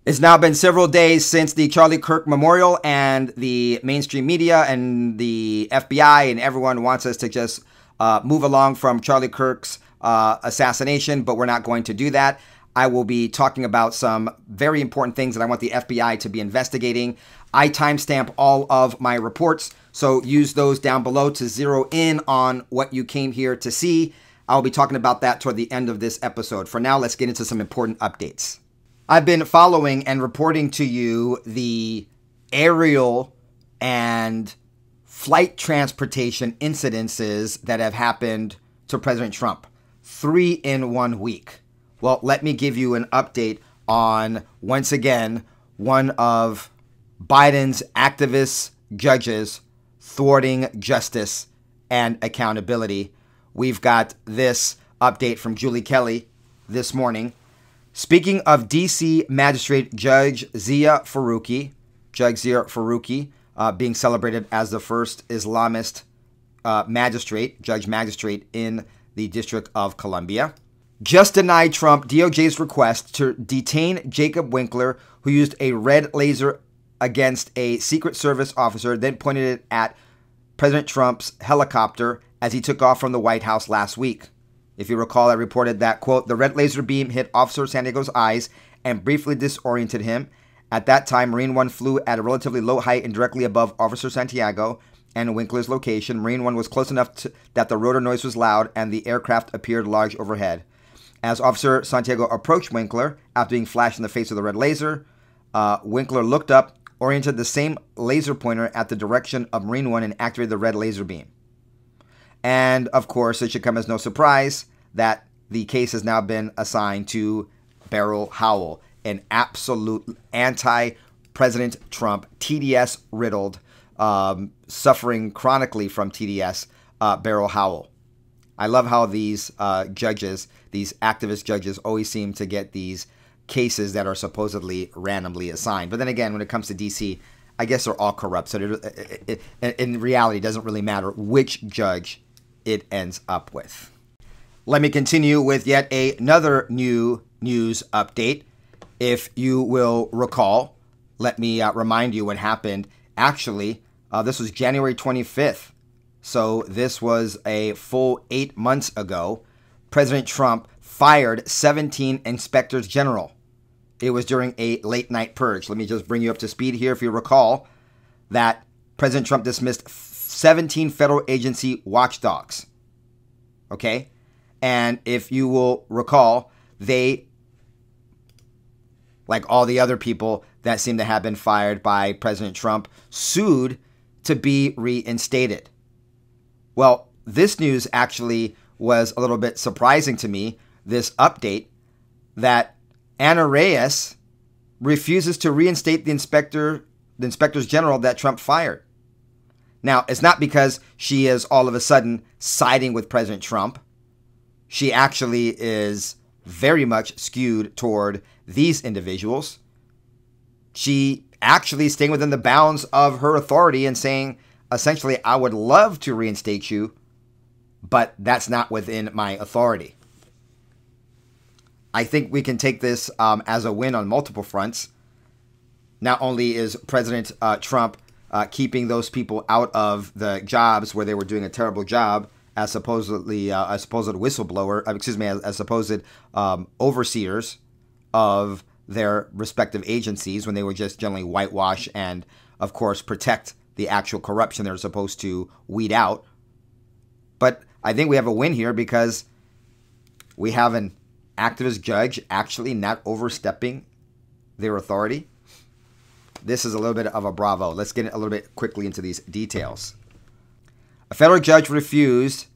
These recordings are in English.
It's now been several days since the Charlie Kirk memorial, and the mainstream media and the FBI and everyone wants us to just move along from Charlie Kirk's assassination, but we're not going to do that. I will be talking about some very important things that I want the FBI to be investigating. I timestamp all of my reports, so use those down below to zero in on what you came here to see. I'll be talking about that toward the end of this episode. For now, let's get into some important updates. I've been following and reporting to you the aerial and flight transportation incidences that have happened to President Trump. 3 in 1 week. Well, let me give you an update on, once again, one of Biden's activist judges thwarting justice and accountability. We've got this update from Julie Kelly this morning. Speaking of D.C. Magistrate Judge Zia Faruqi, being celebrated as the first Islamist judge magistrate in the District of Columbia, just denied Trump DOJ's request to detain Jacob Winkler, who used a red laser against a Secret Service officer, then pointed it at President Trump's helicopter as he took off from the White House last week. If you recall, I reported that, quote, the red laser beam hit Officer Santiago's eyes and briefly disoriented him. At that time, Marine One flew at a relatively low height and directly above Officer Santiago and Winkler's location. Marine One was close enough that the rotor noise was loud and the aircraft appeared large overhead. As Officer Santiago approached Winkler, after being flashed in the face with the red laser, Winkler looked up, oriented the same laser pointer at the direction of Marine One, and activated the red laser beam. And, of course, it should come as no surprise that the case has now been assigned to Beryl Howell, an absolute anti-President Trump, TDS-riddled, suffering chronically from TDS, Beryl Howell. I love how these judges, these activist judges, always seem to get these cases that are supposedly randomly assigned. But then again, when it comes to D.C., I guess they're all corrupt. So in reality, it doesn't really matter which judge it ends up with. Let me continue with yet another new news update. If you will recall, let me remind you what happened. Actually, this was January 25th. So this was a full 8 months ago. President Trump fired 17 inspectors general. It was during a late night purge. Let me just bring you up to speed here. If you recall that President Trump dismissed 17 federal agency watchdogs. Okay? And if you will recall, they, like all the other people that seem to have been fired by President Trump, sued to be reinstated. Well, this news actually was a little bit surprising to me, this update, that Anna Reyes refuses to reinstate the inspectors general that Trump fired. Now, it's not because she is all of a sudden siding with President Trump. She actually is very much skewed toward these individuals. She actually is staying within the bounds of her authority and saying, essentially, I would love to reinstate you, but that's not within my authority. I think we can take this as a win on multiple fronts. Not only is President Trump keeping those people out of the jobs where they were doing a terrible job as supposedly a supposed whistleblower, as supposed overseers of their respective agencies when they were just generally whitewash and, of course, protect the actual corruption they're supposed to weed out. But I think we have a win here because we have an activist judge actually not overstepping their authority. This is a little bit of a bravo. Let's get a little bit quickly into these details. A federal judge refused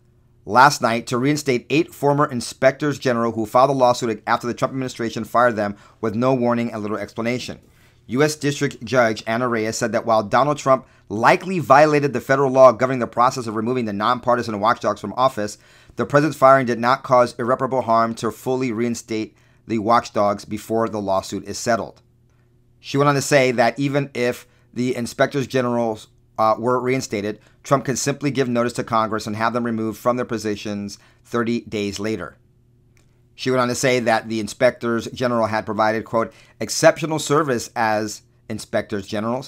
last night to reinstate 8 former inspectors general who filed a lawsuit after the Trump administration fired them with no warning and little explanation. U.S. District Judge Anna Reyes said that while Donald Trump likely violated the federal law governing the process of removing the nonpartisan watchdogs from office, the president's firing did not cause irreparable harm to fully reinstate the watchdogs before the lawsuit is settled. She went on to say that even if the inspectors general were reinstated, Trump could simply give notice to Congress and have them removed from their positions 30 days later. She went on to say that the inspectors general had provided, quote, exceptional service as inspectors general,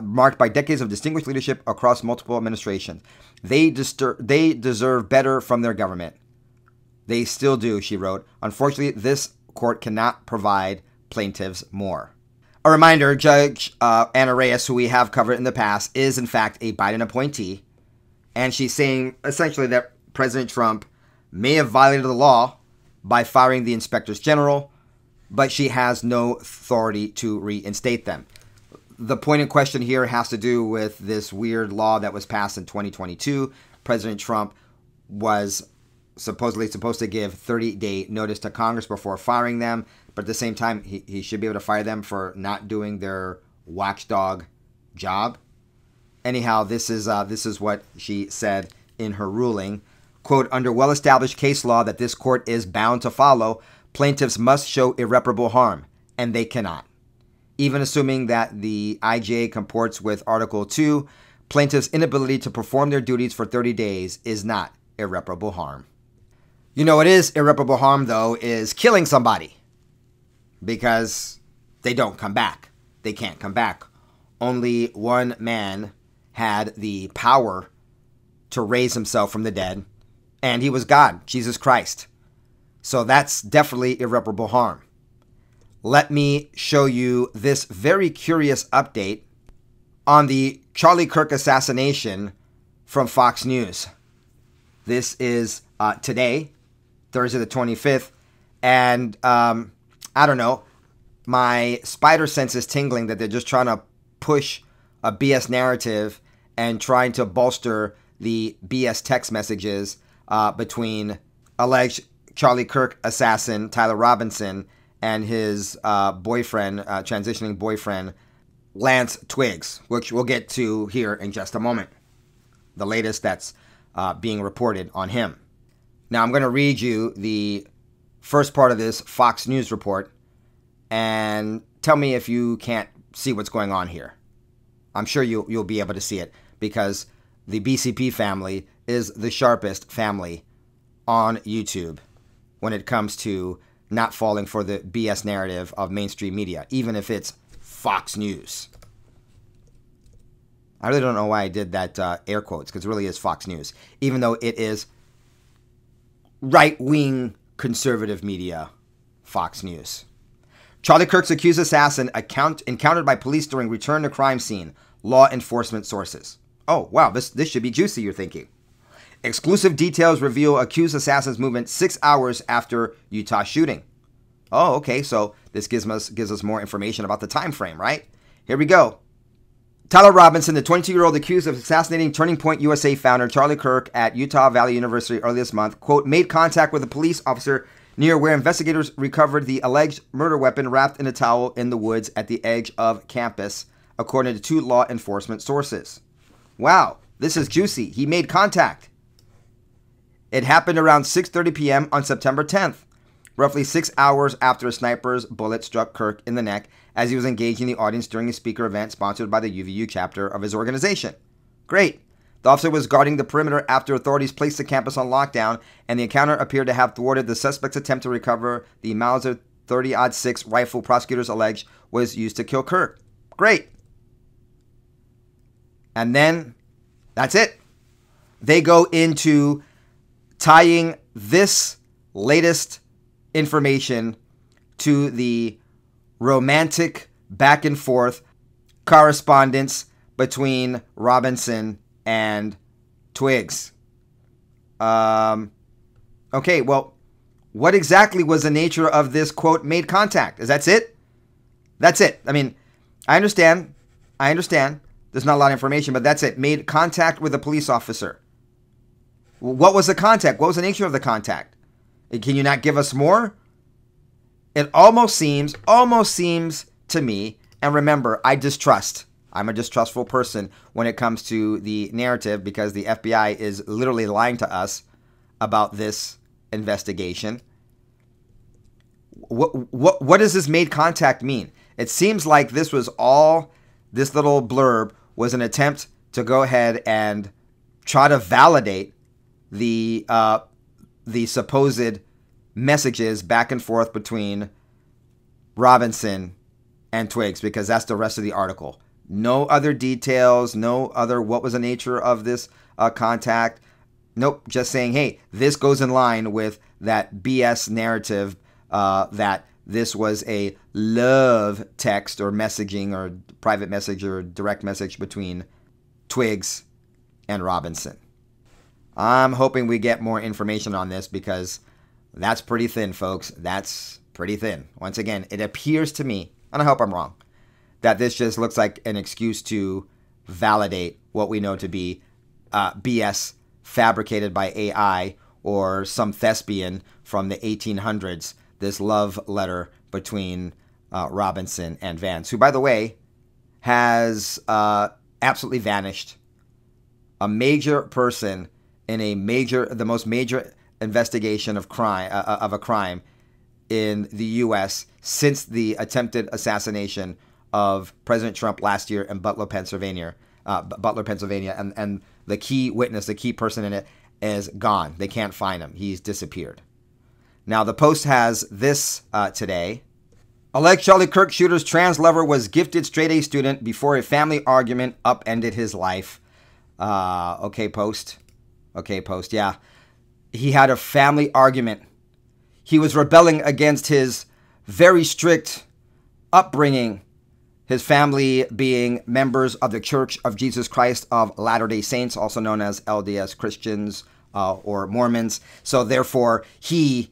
marked by decades of distinguished leadership across multiple administrations. They deserve better from their government. They still do, she wrote. Unfortunately, this court cannot provide plaintiffs more. A reminder, Judge Anna Reyes, who we have covered in the past, is in fact a Biden appointee. And she's saying essentially that President Trump may have violated the law by firing the inspectors general, but she has no authority to reinstate them. The point in question here has to do with this weird law that was passed in 2022. President Trump was supposedly supposed to give 30-day notice to Congress before firing them, but at the same time, he should be able to fire them for not doing their watchdog job. Anyhow, this is what she said in her ruling. Quote, under well-established case law that this court is bound to follow, plaintiffs must show irreparable harm, and they cannot. Even assuming that the IJA comports with Article 2, plaintiffs' inability to perform their duties for 30 days is not irreparable harm. You know what is irreparable harm, though, is killing somebody. Because they don't come back. They can't come back. Only one man had the power to raise himself from the dead, and he was God, Jesus Christ. So that's definitely irreparable harm. Let me show you this very curious update on the Charlie Kirk assassination from Fox News. This is today, Thursday the 25th, and I don't know, my spider sense is tingling that they're just trying to push a BS narrative and trying to bolster the BS text messages between alleged Charlie Kirk assassin Tyler Robinson and his boyfriend, transitioning boyfriend, Lance Twiggs, which we'll get to here in just a moment. The latest that's being reported on him. Now I'm going to read you the first part of this Fox News report and tell me if you can't see what's going on here. I'm sure you'll be able to see it because the BCP family is the sharpest family on YouTube when it comes to not falling for the BS narrative of mainstream media, even if it's Fox News. I really don't know why I did that air quotes, because it really is Fox News, even though it is right-wing conservative media, Fox News. Charlie Kirk's accused assassin encountered by police during return to crime scene, law enforcement sources. Oh, wow, this should be juicy, you're thinking. Exclusive details reveal accused assassin's movement 6 hours after Utah shooting. Oh, okay, so this gives us more information about the time frame, right? Here we go. Tyler Robinson, the 22-year-old accused of assassinating Turning Point USA founder Charlie Kirk at Utah Valley University earlier this month, quote, made contact with a police officer near where investigators recovered the alleged murder weapon wrapped in a towel in the woods at the edge of campus, according to two law enforcement sources. Wow, this is juicy. He made contact. It happened around 6:30 p.m. on September 10th, roughly 6 hours after a sniper's bullet struck Kirk in the neck as he was engaging the audience during a speaker event sponsored by the UVU chapter of his organization. Great. The officer was guarding the perimeter after authorities placed the campus on lockdown, and the encounter appeared to have thwarted the suspect's attempt to recover the Mauser 30-06 rifle prosecutors alleged was used to kill Kirk. Great. And then, that's it. They go into tying this latest information to the romantic back and forth correspondence between Robinson and Twiggs. Okay, well, what exactly was the nature of this, quote, made contact? Is that it? That's it. I mean, I understand. There's not a lot of information, but that's it. Made contact with a police officer. What was the contact? What was the nature of the contact? Can you not give us more? It almost seems to me, and remember, I'm a distrustful person when it comes to the narrative because the FBI is literally lying to us about this investigation. What does this made contact mean? It seems like this little blurb was an attempt to go ahead and try to validate the supposed messages back and forth between Robinson and Twiggs, because that's the rest of the article. No other details, no other what was the nature of this contact. Nope, just saying, hey, this goes in line with that BS narrative that this was a love text or messaging or private message or direct message between Twiggs and Robinson. I'm hoping we get more information on this, because that's pretty thin, folks. That's pretty thin. Once again, it appears to me, and I hope I'm wrong, that this just looks like an excuse to validate what we know to be BS fabricated by AI or some thespian from the 1800s, this love letter between Robinson and Vance, who, by the way, has absolutely vanished. A major person in the most major investigation of a crime in the U.S. since the attempted assassination of President Trump last year in Butler, Pennsylvania. And the key witness, the key person in it, is gone. They can't find him. He's disappeared. Now, the Post has this today. Alleged Charlie Kirk shooter's trans lover was gifted straight A student before a family argument upended his life. Okay, Post. Yeah. He had a family argument. He was rebelling against his very strict upbringing, his family being members of the Church of Jesus Christ of Latter-day Saints, also known as LDS Christians or Mormons. So therefore, he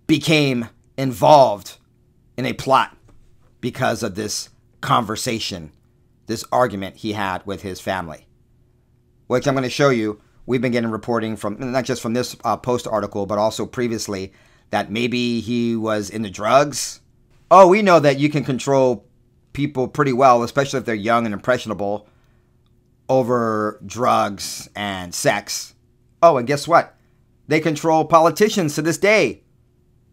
became involved in a plot because of this conversation, this argument he had with his family, which I'm going to show you. We've been getting reporting from, not just from this Post article, but also previously, that maybe he was into drugs. Oh, we know that you can control people pretty well, especially if they're young and impressionable, over drugs and sex. Oh, and guess what? They control politicians to this day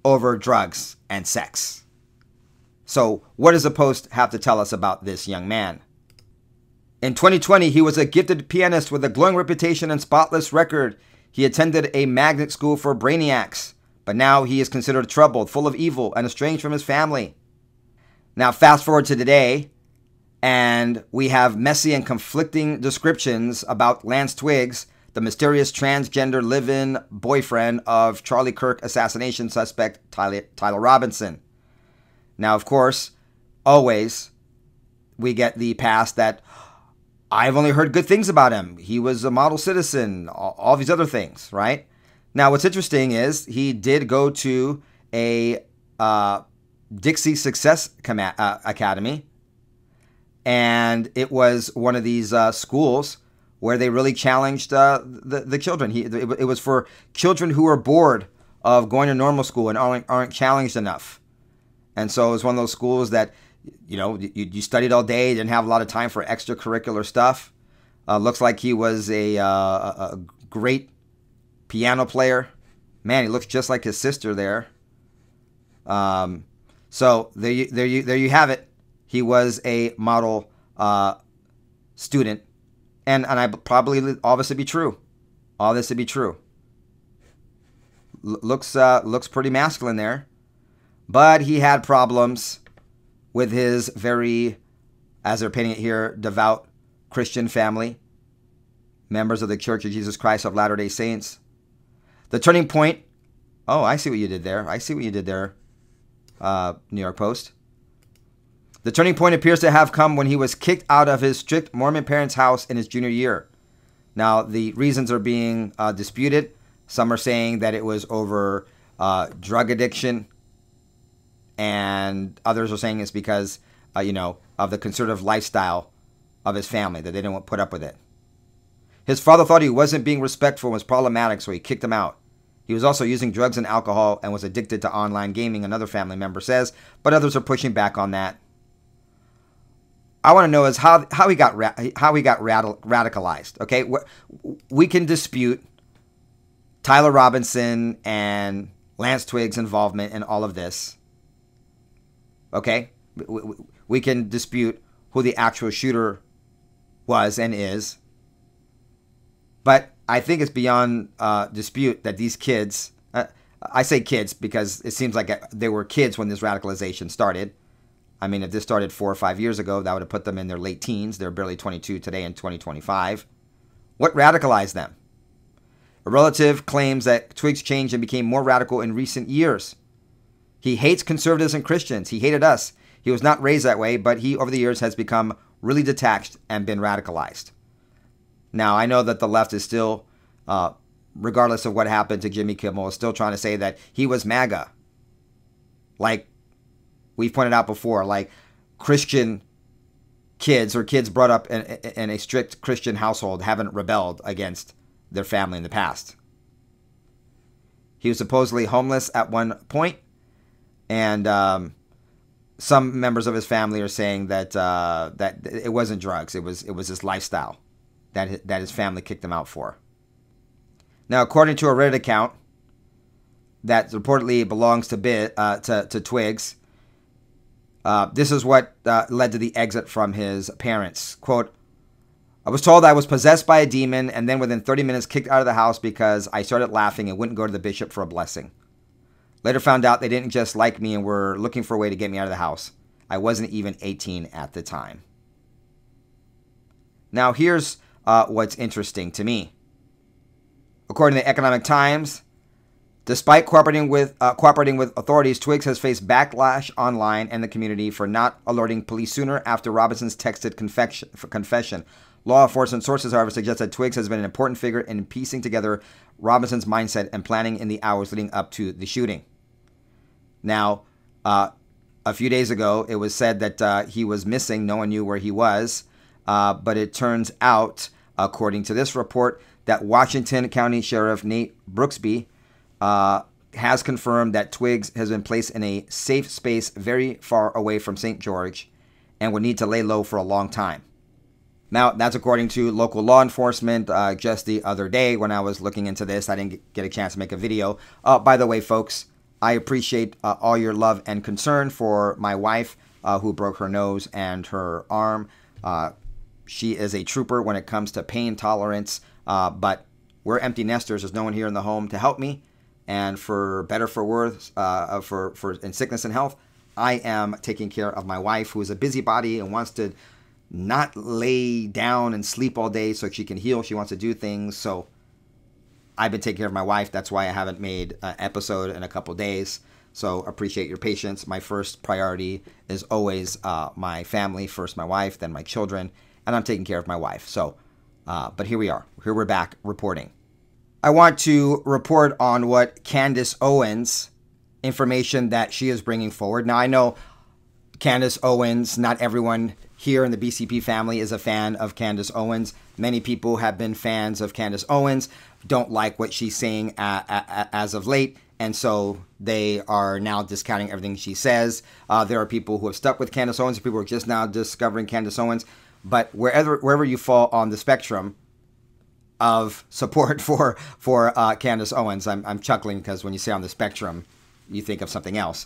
over drugs and sex. So what does the Post have to tell us about this young man? In 2020, he was a gifted pianist with a glowing reputation and spotless record. He attended a magnet school for brainiacs, but now he is considered troubled, full of evil, and estranged from his family. Now, fast forward to today, and we have messy and conflicting descriptions about Lance Twiggs, the mysterious transgender live-in boyfriend of Charlie Kirk assassination suspect Tyler Robinson. Now, of course, always we get the past that I've only heard good things about him. He was a model citizen, all these other things, right? Now, what's interesting is he did go to a Dixie Success Academy, and it was one of these schools where they really challenged the children. It was for children who are bored of going to normal school and aren't challenged enough. And so it was one of those schools that, you know, you studied all day, didn't have a lot of time for extracurricular stuff. Looks like he was a great piano player. Man, he looks just like his sister there. So there you have it. He was a model student, and I probably all this to be true. All this to be true. Looks pretty masculine there, but he had problems with his very, as they're painting it here, devout Christian family, members of the Church of Jesus Christ of Latter-day Saints. The turning point. Oh, I see what you did there. New York Post. The turning point appears to have come when he was kicked out of his strict Mormon parents' house in his junior year. Now, the reasons are being disputed. Some are saying that it was over drug addiction, and others are saying it's because, of the conservative lifestyle of his family, that they didn't want to put up with it. His father thought he wasn't being respectful and was problematic, so he kicked him out. He was also using drugs and alcohol and was addicted to online gaming, another family member says, but others are pushing back on that. I want to know is how he got radicalized. Okay, we can dispute Tyler Robinson and Lance Twiggs' involvement in all of this. Okay, we can dispute who the actual shooter was and is, but I think it's beyond dispute that these kids, I say kids because it seems like they were kids when this radicalization started. I mean, if this started 4 or 5 years ago, that would have put them in their late teens. They're barely 22 today in 2025. What radicalized them? A relative claims that Twiggs changed and became more radical in recent years. He hates conservatives and Christians. He hated us. He was not raised that way, but he, over the years, has become really detached and been radicalized. Now, I know that the left is still, regardless of what happened to Jimmy Kimmel, is still trying to say that he was MAGA. Like we've pointed out before, like Christian kids or kids brought up in a strict Christian household haven't rebelled against their family in the past. He was supposedly homeless at one point, and some members of his family are saying that that it wasn't drugs, it was his lifestyle that his family kicked him out for. Now, according to a Reddit account that reportedly belongs to Twiggs, this is what led to the exit from his parents. Quote, I was told I was possessed by a demon and then within 30 minutes kicked out of the house because I started laughing and wouldn't go to the bishop for a blessing. Later found out they didn't just like me and were looking for a way to get me out of the house. I wasn't even 18 at the time. Now here's what's interesting to me. According to the Economic Times, despite cooperating with authorities, Twiggs has faced backlash online and the community for not alerting police sooner after Robinson's texted confession. Law enforcement sources, however, suggest that Twiggs has been an important figure in piecing together Robinson's mindset and planning in the hours leading up to the shooting. Now, a few days ago, it was said that he was missing. No one knew where he was. But it turns out, according to this report, that Washington County Sheriff Nate Brooksby has confirmed that Twiggs has been placed in a safe space very far away from St. George and would need to lay low for a long time. Now, that's according to local law enforcement. Just the other day when I was looking into this, I didn't get a chance to make a video. By the way, folks, I appreciate all your love and concern for my wife who broke her nose and her arm. She is a trooper when it comes to pain tolerance, but we're empty nesters. There's no one here in the home to help me. And for better, for worse, for in sickness and health, I am taking care of my wife, who is a busybody and wants to not lay down and sleep all day so she can heal. She wants to do things. So I've been taking care of my wife. That's why I haven't made an episode in a couple days. So appreciate your patience. My first priority is always my family, first my wife, then my children, and I'm taking care of my wife. So, but here we are. Here we're back reporting. I want to report on what Candace Owens, information that she is bringing forward. Now, I know Candace Owens, not everyone here in the BCP family is a fan of Candace Owens. Many people have been fans of Candace Owens, don't like what she's saying as of late, and so they are now discounting everything she says. There are people who have stuck with Candace Owens, people who are just now discovering Candace Owens, but wherever you fall on the spectrum of support for Candace Owens, I'm chuckling because when you say on the spectrum, you think of something else.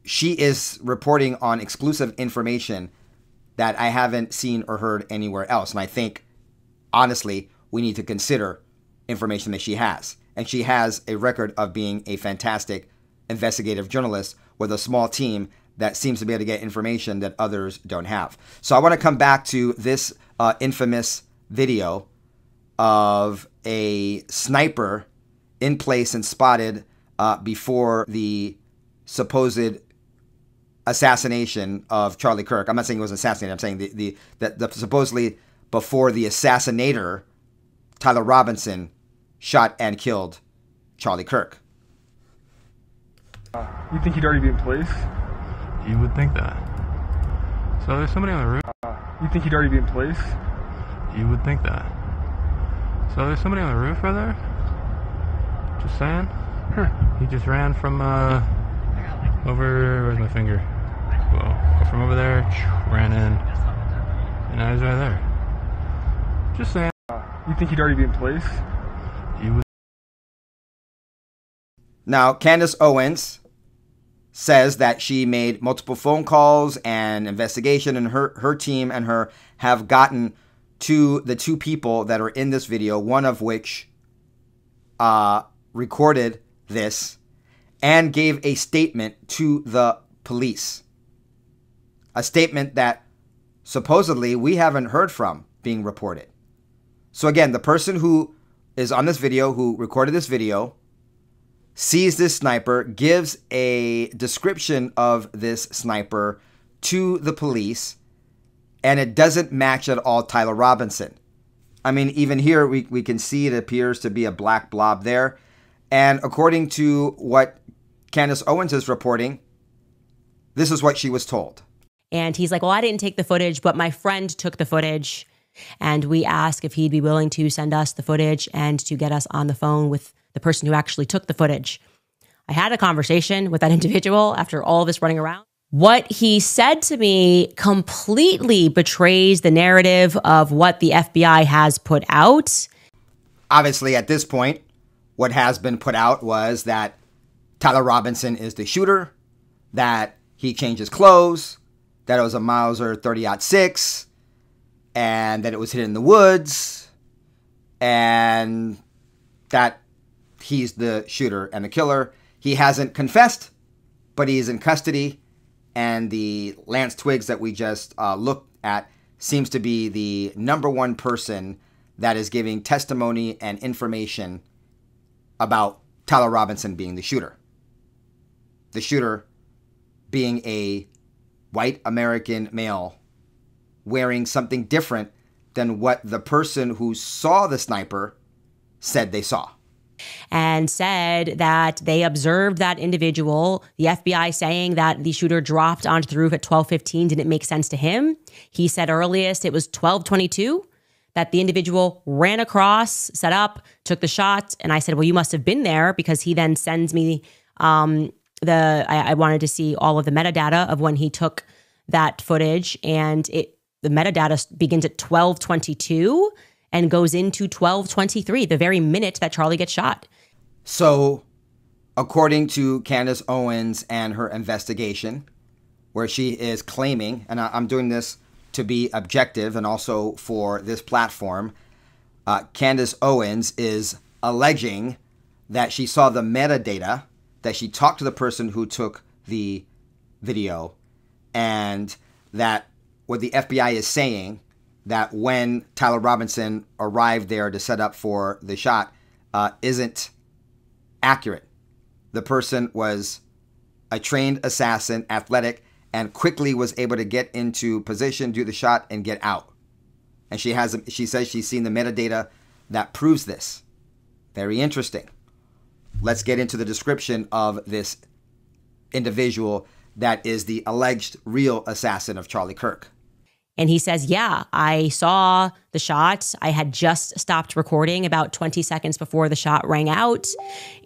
She is reporting on exclusive information that I haven't seen or heard anywhere else. And I think, honestly, we need to consider information that she has. And she has a record of being a fantastic investigative journalist with a small team that seems to be able to get information that others don't have. So I want to come back to this infamous video of a sniper in place and spotted before the supposed assassination of Charlie Kirk. I'm not saying he was assassinated. I'm saying the supposedly before the assassinator, Tyler Robinson, shot and killed Charlie Kirk. You think he'd already be in place? You would think that. So there's somebody on the roof. You think he'd already be in place? You would think that. So there's somebody on the roof right there? Just saying. He just ran from over, where's my finger? Whoa, from over there, ran in, and now he's right there. Just saying. You think he'd already be in place? You would. Now, Candace Owens says that she made multiple phone calls and investigation, and her team and her have gotten to the two people that are in this video, one of which recorded this and gave a statement to the police. A statement that supposedly we haven't heard from being reported. So again, the person who is on this video, who recorded this video, sees this sniper, gives a description of this sniper to the police, and it doesn't match at all Tyler Robinson. I mean, even here, we can see it appears to be a black blob there. And according to what Candace Owens is reporting, this is what she was told. And he's like, well, I didn't take the footage, but my friend took the footage. And we asked if he'd be willing to send us the footage and to get us on the phone with the person who actually took the footage. I had a conversation with that individual after all of this running around. What he said to me completely betrays the narrative of what the FBI has put out. Obviously, at this point, what has been put out was that Tyler Robinson is the shooter, that he changed his clothes, that it was a Mauser 30-06, and that it was hidden in the woods, and that he's the shooter and the killer. He hasn't confessed, but he is in custody. And the Lance Twiggs that we just looked at seems to be the #1 person that is giving testimony and information about Tyler Robinson being the shooter. The shooter being a white American male wearing something different than what the person who saw the sniper said they saw. And said that they observed that individual, the FBI saying that the shooter dropped onto the roof at 12:15 didn't make sense to him. He said earliest it was 12:22 that the individual ran across, set up, took the shot. And I said, well, you must have been there, because he then sends me I wanted to see all of the metadata of when he took that footage. And the metadata begins at 12:22 and goes into 12:23, the very minute that Charlie gets shot. So, according to Candace Owens and her investigation, where she is claiming, and I'm doing this to be objective and also for this platform, Candace Owens is alleging that she saw the metadata, that she talked to the person who took the video, and that what the FBI is saying, that when Tyler Robinson arrived there to set up for the shot, isn't accurate. The person was a trained assassin, athletic, and quickly was able to get into position, do the shot, and get out. And she says she's seen the metadata that proves this. Very interesting. Let's get into the description of this individual that is the alleged real assassin of Charlie Kirk. And he says, yeah, I saw the shot. I had just stopped recording about 20 seconds before the shot rang out.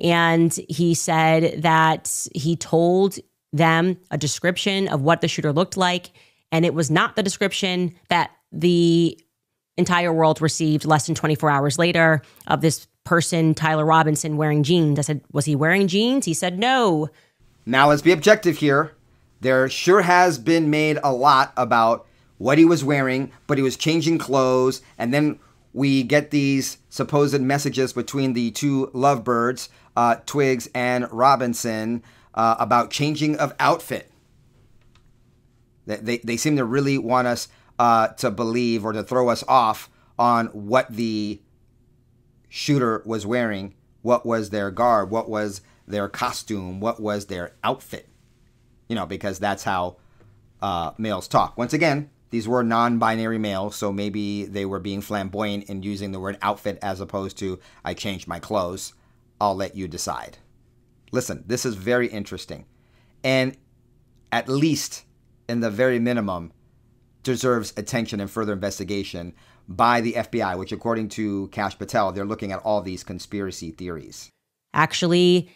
And he said that he told them a description of what the shooter looked like. And it was not the description that the entire world received less than 24 hours later of this person, Tyler Robinson, wearing jeans. I said, was he wearing jeans? He said, no. Now let's be objective here. There sure has been made a lot about what he was wearing, but he was changing clothes. And then we get these supposed messages between the two lovebirds, Twiggs and Robinson, about changing of outfit. They seem to really want us to believe or to throw us off on what the shooter was wearing, what was their garb, what was their costume, what was their outfit. You know, because that's how males talk. Once again, these were non-binary males, so maybe they were being flamboyant in using the word outfit as opposed to, I changed my clothes. I'll let you decide. Listen, this is very interesting. And at least, in the very minimum, deserves attention and further investigation by the FBI, which according to Kash Patel, they're looking at all these conspiracy theories. Actually,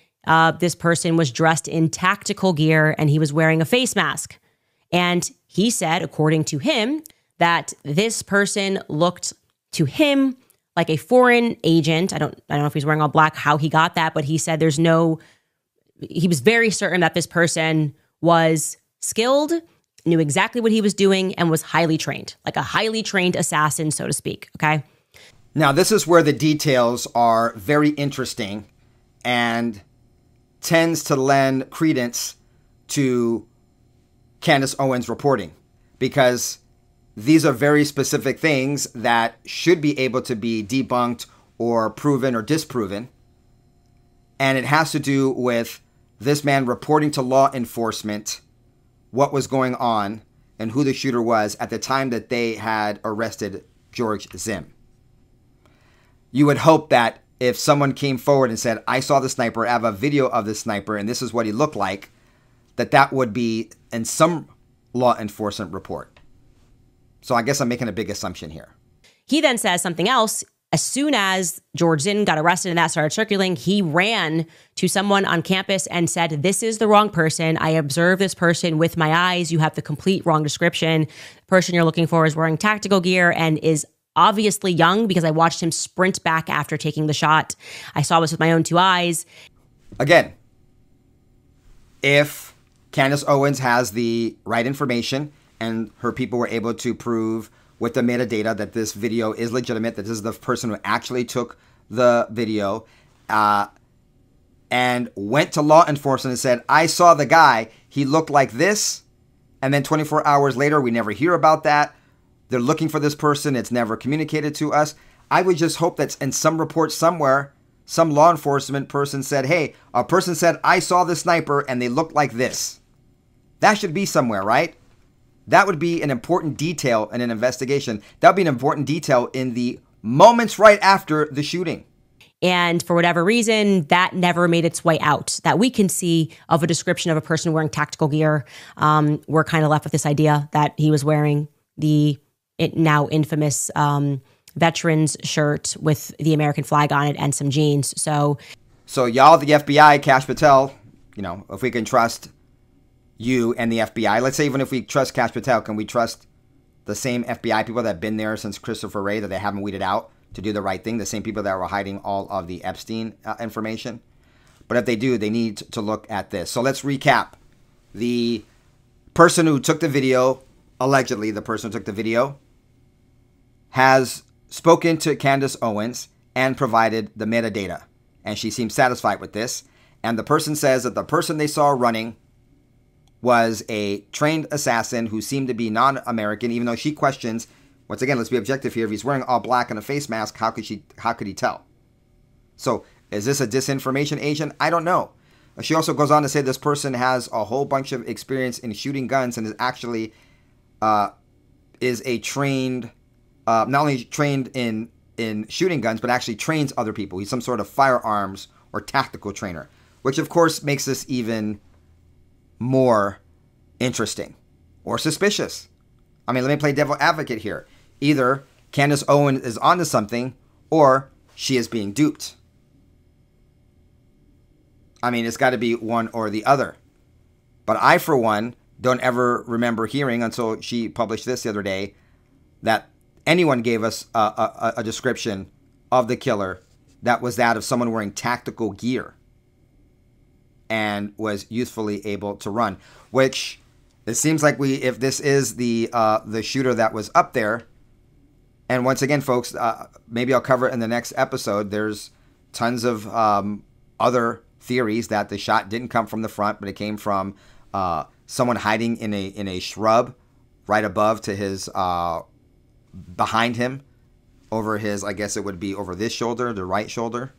this person was dressed in tactical gear and he was wearing a face mask. And he said, according to him, that this person looked to him like a foreign agent. I don't know if he's wearing all black, how he got that, but he said he was very certain that this person was skilled, knew exactly what he was doing, and was highly trained, like a highly trained assassin, so to speak. Okay. Now, this is where the details are very interesting. And tends to lend credence to Candace Owens reporting, because these are very specific things that should be able to be debunked or proven or disproven. And it has to do with this man reporting to law enforcement what was going on and who the shooter was at the time that they had arrested George Zim. You would hope that if someone came forward and said, I saw the sniper, I have a video of the sniper, and this is what he looked like, that would be in some law enforcement report. So I guess I'm making a big assumption here. He then says something else. As soon as George Zinn got arrested and that started circulating, he ran to someone on campus and said, this is the wrong person. I observed this person with my eyes. You have the complete wrong description. The person you're looking for is wearing tactical gear and is obviously young because I watched him sprint back after taking the shot. I saw this with my own two eyes. Again, if Candace Owens has the right information and her people were able to prove with the metadata that this video is legitimate, that this is the person who actually took the video, and went to law enforcement and said, I saw the guy, he looked like this, and then 24 hours later, we never hear about that. They're looking for this person, it's never communicated to us. I would just hope that in some report somewhere, some law enforcement person said, hey, a person said, I saw the sniper and they looked like this. That should be somewhere, right? That would be an important detail in an investigation. That would be an important detail in the moments right after the shooting. And for whatever reason, that never made its way out that we can see of a description of a person wearing tactical gear. We're kind of left with this idea that he was wearing the now infamous veterans shirt with the American flag on it and some jeans. So y'all, the FBI, Kash Patel, if we can trust you and the FBI, let's say even if we trust Kash Patel, can we trust the same FBI people that have been there since Christopher Wray, that they haven't weeded out to do the right thing, the same people that were hiding all of the Epstein information? But if they do, they need to look at this. So let's recap. The person who took the video, allegedly the person who took the video, has spoken to Candace Owens and provided the metadata. And she seems satisfied with this. And the person says that the person they saw running was a trained assassin who seemed to be non-American, even though she questions, once again, let's be objective here, if he's wearing all black and a face mask, how could he tell? So is this a disinformation agent? I don't know. She also goes on to say this person has a whole bunch of experience in shooting guns and is actually is a trained, not only trained in shooting guns, but actually trains other people. He's some sort of firearms or tactical trainer, which of course makes this even more interesting or suspicious. I mean, let me play devil advocate here. Either Candace Owens is onto something or she is being duped. I mean, it's got to be one or the other. But I, for one, don't ever remember hearing until she published this the other day that anyone gave us a description of the killer that was that of someone wearing tactical gear and was youthfully able to run, which it seems like if this is the shooter that was up there, and once again, folks, maybe I'll cover it in the next episode. There's tons of other theories that the shot didn't come from the front, but it came from someone hiding in a shrub right above to his behind him, over his, I guess it would be over this shoulder, the right shoulder.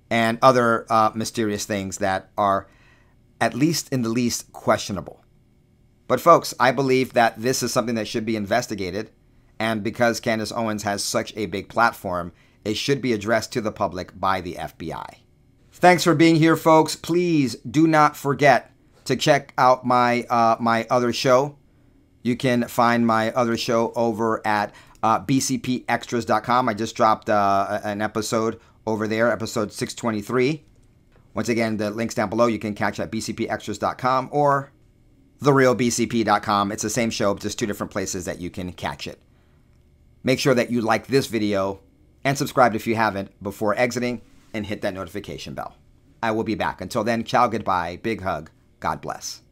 And other mysterious things that are, at least in the least, questionable. But folks, I believe that this is something that should be investigated. And because Candace Owens has such a big platform, it should be addressed to the public by the FBI. Thanks for being here, folks. Please do not forget to check out my other show. You can find my other show over at bcpextras.com. I just dropped an episode over there, episode 623. Once again, the link's down below. You can catch at bcpextras.com or therealbcp.com. It's the same show, just two different places that you can catch it. Make sure that you like this video and subscribe if you haven't before exiting, and hit that notification bell. I will be back. Until then, ciao, goodbye, big hug, God bless.